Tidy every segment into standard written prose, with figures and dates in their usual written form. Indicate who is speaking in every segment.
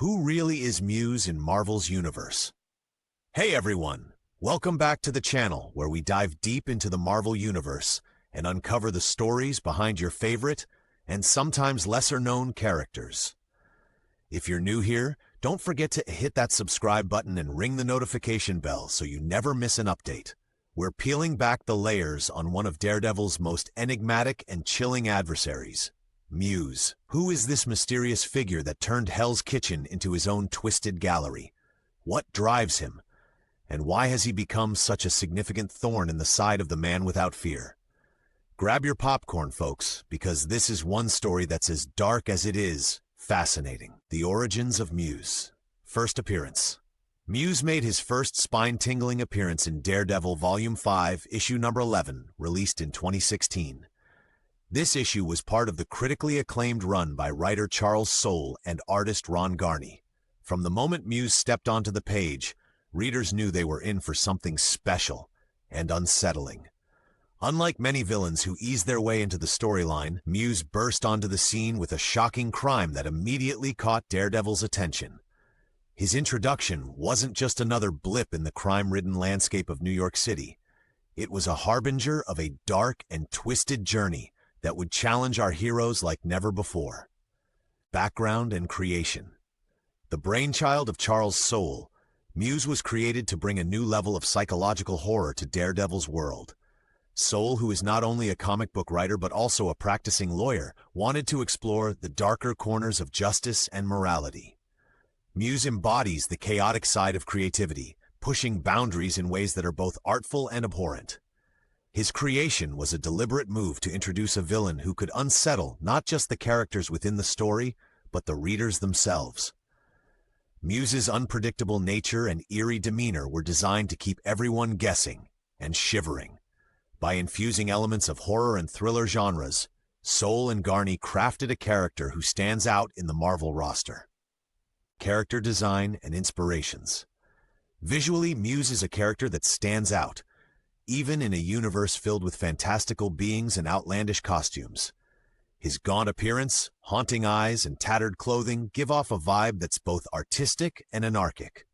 Speaker 1: Who really is Muse in Marvel's universe? Hey everyone! Welcome back to the channel where we dive deep into the Marvel universe and uncover the stories behind your favorite and sometimes lesser-known characters. If you're new here, don't forget to hit that subscribe button and ring the notification bell so you never miss an update. We're peeling back the layers on one of Daredevil's most enigmatic and chilling adversaries, Muse. Who is this mysterious figure that turned Hell's Kitchen into his own twisted gallery? What drives him? And why has he become such a significant thorn in the side of the man without fear? Grab your popcorn, folks, because this is one story that's as dark as it is fascinating. The origins of Muse. First appearance. Muse made his first spine-tingling appearance in Daredevil Volume 5, Issue number 11, released in 2016. This issue was part of the critically acclaimed run by writer Charles Soule and artist Ron Garney. From the moment Muse stepped onto the page, readers knew they were in for something special and unsettling. Unlike many villains who ease their way into the storyline, Muse burst onto the scene with a shocking crime that immediately caught Daredevil's attention. His introduction wasn't just another blip in the crime-ridden landscape of New York City. It was a harbinger of a dark and twisted journey that would challenge our heroes like never before. Background and creation. The brainchild of Charles Soule, Muse was created to bring a new level of psychological horror to Daredevil's world. Soule, who is not only a comic book writer but also a practicing lawyer, wanted to explore the darker corners of justice and morality. Muse embodies the chaotic side of creativity, pushing boundaries in ways that are both artful and abhorrent. His creation was a deliberate move to introduce a villain who could unsettle not just the characters within the story, but the readers themselves. Muse's unpredictable nature and eerie demeanor were designed to keep everyone guessing and shivering. By infusing elements of horror and thriller genres, Soule and Garney crafted a character who stands out in the Marvel roster. Character design and inspirations. Visually, Muse is a character that stands out, even in a universe filled with fantastical beings and outlandish costumes. His gaunt appearance, haunting eyes, and tattered clothing give off a vibe that's both artistic and anarchic.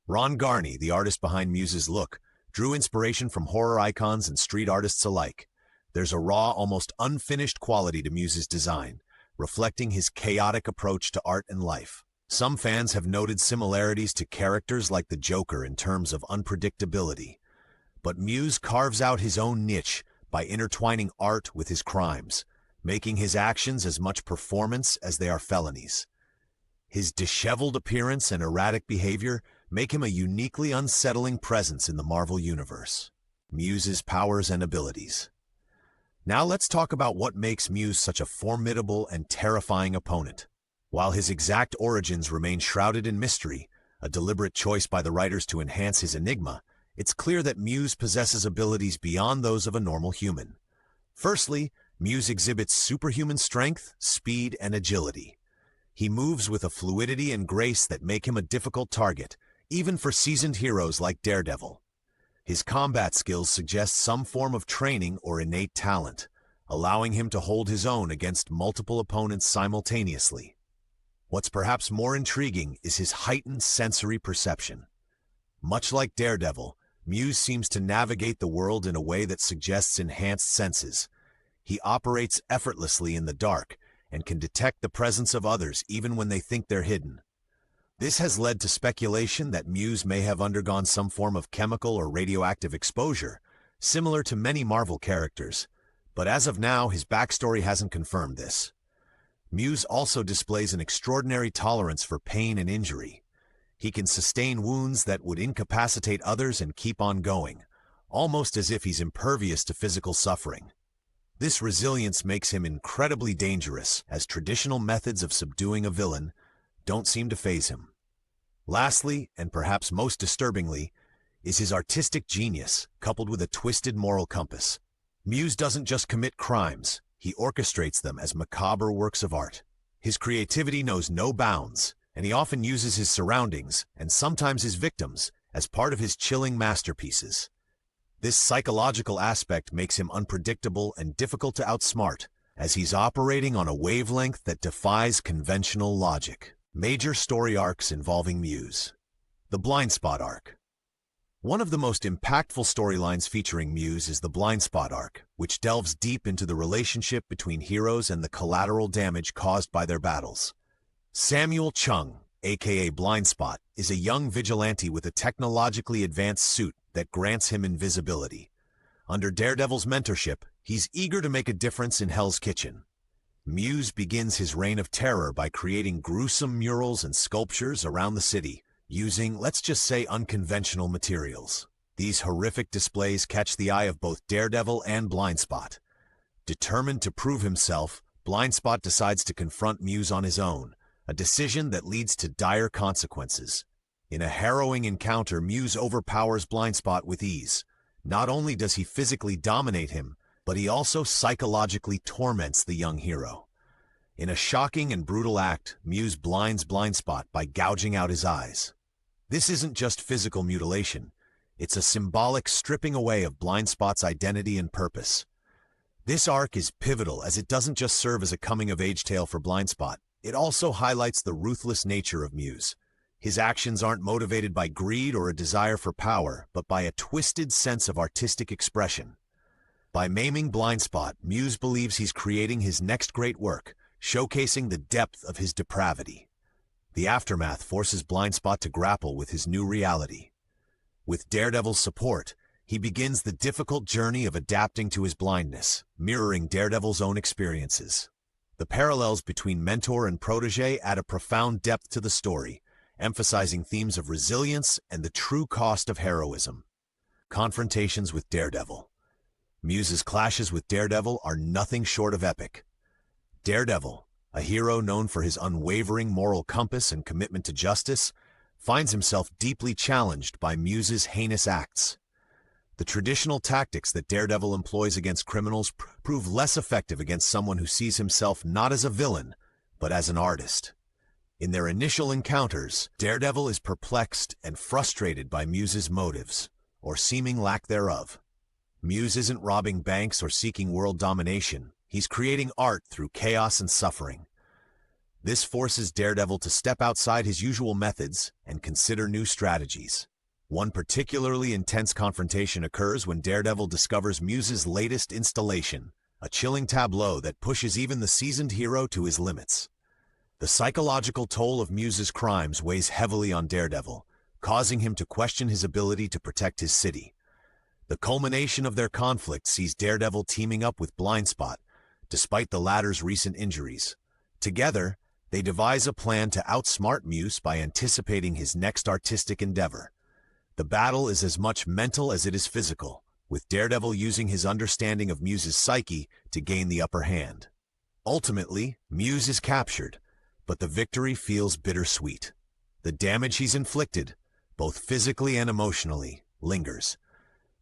Speaker 1: Ron Garney, the artist behind Muse's look, drew inspiration from horror icons and street artists alike. There's a raw, almost unfinished quality to Muse's design, reflecting his chaotic approach to art and life. Some fans have noted similarities to characters like the Joker in terms of unpredictability. But Muse carves out his own niche by intertwining art with his crimes, making his actions as much performance as they are felonies. His disheveled appearance and erratic behavior make him a uniquely unsettling presence in the Marvel universe. Muse's powers and abilities. Now let's talk about what makes Muse such a formidable and terrifying opponent. While his exact origins remain shrouded in mystery, a deliberate choice by the writers to enhance his enigma, it's clear that Muse possesses abilities beyond those of a normal human. Firstly, Muse exhibits superhuman strength, speed, and agility. He moves with a fluidity and grace that make him a difficult target, even for seasoned heroes like Daredevil. His combat skills suggest some form of training or innate talent, allowing him to hold his own against multiple opponents simultaneously. What's perhaps more intriguing is his heightened sensory perception. Much like Daredevil, Muse seems to navigate the world in a way that suggests enhanced senses. He operates effortlessly in the dark and can detect the presence of others even when they think they're hidden. This has led to speculation that Muse may have undergone some form of chemical or radioactive exposure, similar to many Marvel characters, but as of now, his backstory hasn't confirmed this. Muse also displays an extraordinary tolerance for pain and injury. He can sustain wounds that would incapacitate others and keep on going, almost as if he's impervious to physical suffering. This resilience makes him incredibly dangerous, as traditional methods of subduing a villain don't seem to faze him. Lastly, and perhaps most disturbingly, is his artistic genius, coupled with a twisted moral compass. Muse doesn't just commit crimes, he orchestrates them as macabre works of art. His creativity knows no bounds, and he often uses his surroundings, and sometimes his victims, as part of his chilling masterpieces. This psychological aspect makes him unpredictable and difficult to outsmart, as he's operating on a wavelength that defies conventional logic. Major story arcs involving Muse. The Blind Spot arc. One of the most impactful storylines featuring Muse is the Blind Spot arc, which delves deep into the relationship between heroes and the collateral damage caused by their battles. Samuel Chung, aka Blind Spot, is a young vigilante with a technologically advanced suit that grants him invisibility. Under Daredevil's mentorship, he's eager to make a difference in Hell's Kitchen. Muse begins his reign of terror by creating gruesome murals and sculptures around the city, using, let's just say, unconventional materials. These horrific displays catch the eye of both Daredevil and Blind Spot. Determined to prove himself, Blind Spot decides to confront Muse on his own, a decision that leads to dire consequences. In a harrowing encounter, Muse overpowers Blind Spot with ease. Not only does he physically dominate him, but he also psychologically torments the young hero. In a shocking and brutal act, Muse blinds Blind Spot by gouging out his eyes. This isn't just physical mutilation, it's a symbolic stripping away of Blind Spot's identity and purpose. This arc is pivotal as it doesn't just serve as a coming-of-age tale for Blind Spot, it also highlights the ruthless nature of Muse. His actions aren't motivated by greed or a desire for power, but by a twisted sense of artistic expression. By maiming Blind Spot, Muse believes he's creating his next great work, showcasing the depth of his depravity. The aftermath forces Blind Spot to grapple with his new reality. With Daredevil's support, he begins the difficult journey of adapting to his blindness, mirroring Daredevil's own experiences. The parallels between mentor and protege add a profound depth to the story, emphasizing themes of resilience and the true cost of heroism. Confrontations with Daredevil. Muse's clashes with Daredevil are nothing short of epic. Daredevil, a hero known for his unwavering moral compass and commitment to justice, finds himself deeply challenged by Muse's heinous acts. The traditional tactics that Daredevil employs against criminals prove less effective against someone who sees himself not as a villain, but as an artist. In their initial encounters, Daredevil is perplexed and frustrated by Muse's motives, or seeming lack thereof. Muse isn't robbing banks or seeking world domination. He's creating art through chaos and suffering. This forces Daredevil to step outside his usual methods and consider new strategies. One particularly intense confrontation occurs when Daredevil discovers Muse's latest installation, a chilling tableau that pushes even the seasoned hero to his limits. The psychological toll of Muse's crimes weighs heavily on Daredevil, causing him to question his ability to protect his city. The culmination of their conflict sees Daredevil teaming up with Blind Spot, despite the latter's recent injuries. Together, they devise a plan to outsmart Muse by anticipating his next artistic endeavor. The battle is as much mental as it is physical, with Daredevil using his understanding of Muse's psyche to gain the upper hand. Ultimately, Muse is captured, but the victory feels bittersweet. The damage he's inflicted, both physically and emotionally, lingers.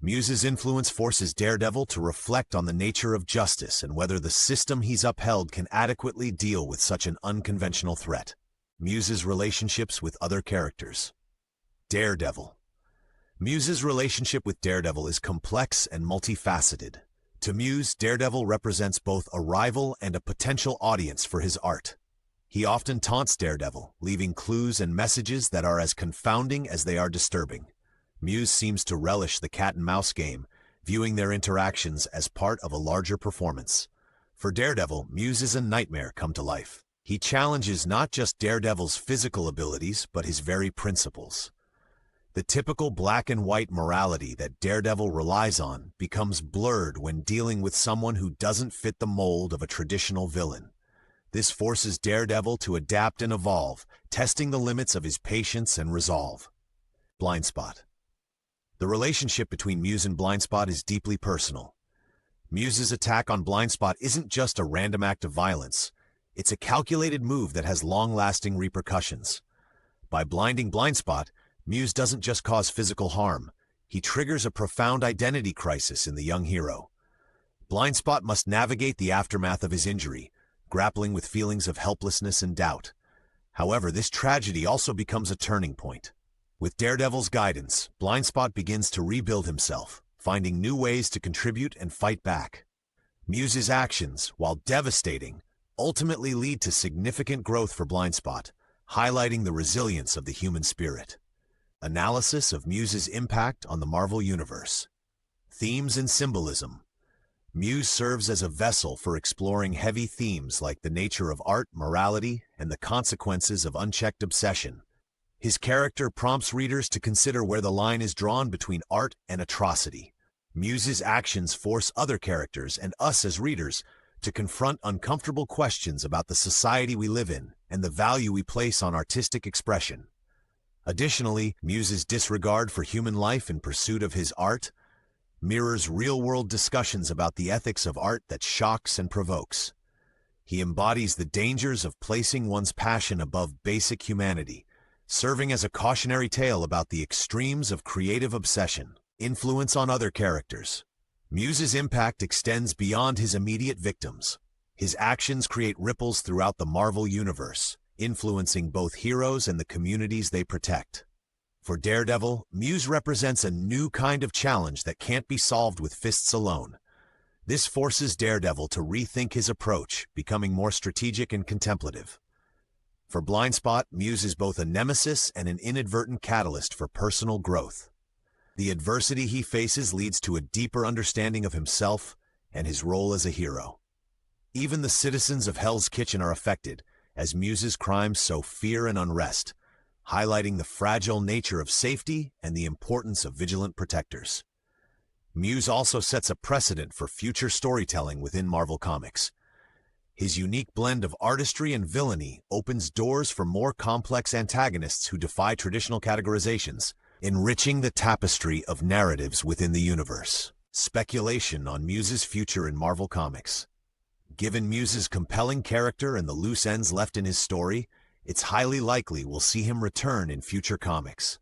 Speaker 1: Muse's influence forces Daredevil to reflect on the nature of justice and whether the system he's upheld can adequately deal with such an unconventional threat. Muse's relationships with other characters. Daredevil. Muse's relationship with Daredevil is complex and multifaceted. To Muse, Daredevil represents both a rival and a potential audience for his art. He often taunts Daredevil, leaving clues and messages that are as confounding as they are disturbing. Muse seems to relish the cat-and-mouse game, viewing their interactions as part of a larger performance. For Daredevil, Muse is a nightmare come to life. He challenges not just Daredevil's physical abilities, but his very principles. The typical black-and-white morality that Daredevil relies on becomes blurred when dealing with someone who doesn't fit the mold of a traditional villain. This forces Daredevil to adapt and evolve, testing the limits of his patience and resolve. Blind Spot. The relationship between Muse and Blind Spot is deeply personal. Muse's attack on Blind Spot isn't just a random act of violence. It's a calculated move that has long-lasting repercussions. By blinding Blind Spot, Muse doesn't just cause physical harm. He triggers a profound identity crisis in the young hero. Blind Spot must navigate the aftermath of his injury, grappling with feelings of helplessness and doubt. However, this tragedy also becomes a turning point. With Daredevil's guidance, Blind Spot begins to rebuild himself, finding new ways to contribute and fight back. Muse's actions, while devastating, ultimately lead to significant growth for Blind Spot, highlighting the resilience of the human spirit. Analysis of Muse's impact on the Marvel Universe. Themes and symbolism. Muse serves as a vessel for exploring heavy themes like the nature of art, morality, and the consequences of unchecked obsession. His character prompts readers to consider where the line is drawn between art and atrocity. Muse's actions force other characters and us as readers to confront uncomfortable questions about the society we live in and the value we place on artistic expression. Additionally, Muse's disregard for human life in pursuit of his art mirrors real-world discussions about the ethics of art that shocks and provokes. He embodies the dangers of placing one's passion above basic humanity, serving as a cautionary tale about the extremes of creative obsession. Influence on other characters. Muse's impact extends beyond his immediate victims. His actions create ripples throughout the Marvel Universe, influencing both heroes and the communities they protect. For Daredevil, Muse represents a new kind of challenge that can't be solved with fists alone. This forces Daredevil to rethink his approach, becoming more strategic and contemplative. For Blindspot, Muse is both a nemesis and an inadvertent catalyst for personal growth. The adversity he faces leads to a deeper understanding of himself and his role as a hero. Even the citizens of Hell's Kitchen are affected, as Muse's crimes sow fear and unrest, highlighting the fragile nature of safety and the importance of vigilant protectors. Muse also sets a precedent for future storytelling within Marvel Comics. His unique blend of artistry and villainy opens doors for more complex antagonists who defy traditional categorizations, enriching the tapestry of narratives within the universe. Speculation on Muse's future in Marvel Comics. Given Muse's compelling character and the loose ends left in his story, it's highly likely we'll see him return in future comics.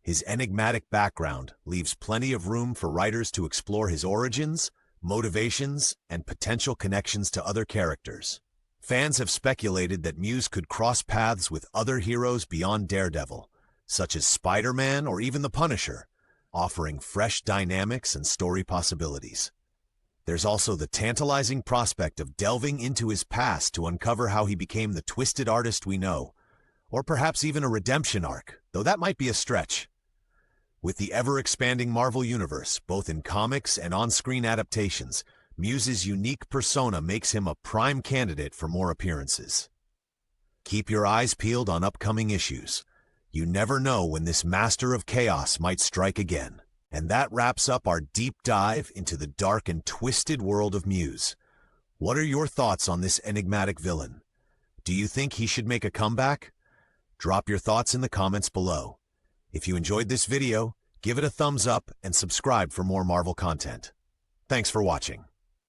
Speaker 1: His enigmatic background leaves plenty of room for writers to explore his origins, motivations, and potential connections to other characters. Fans have speculated that Muse could cross paths with other heroes beyond Daredevil, such as Spider-Man or even the Punisher, offering fresh dynamics and story possibilities. There's also the tantalizing prospect of delving into his past to uncover how he became the twisted artist we know, or perhaps even a redemption arc, though that might be a stretch. With the ever-expanding Marvel Universe, both in comics and on-screen adaptations, Muse's unique persona makes him a prime candidate for more appearances. Keep your eyes peeled on upcoming issues. You never know when this master of chaos might strike again. And that wraps up our deep dive into the dark and twisted world of Muse. What are your thoughts on this enigmatic villain? Do you think he should make a comeback? Drop your thoughts in the comments below. If you enjoyed this video, give it a thumbs up and subscribe for more Marvel content. Thanks for watching.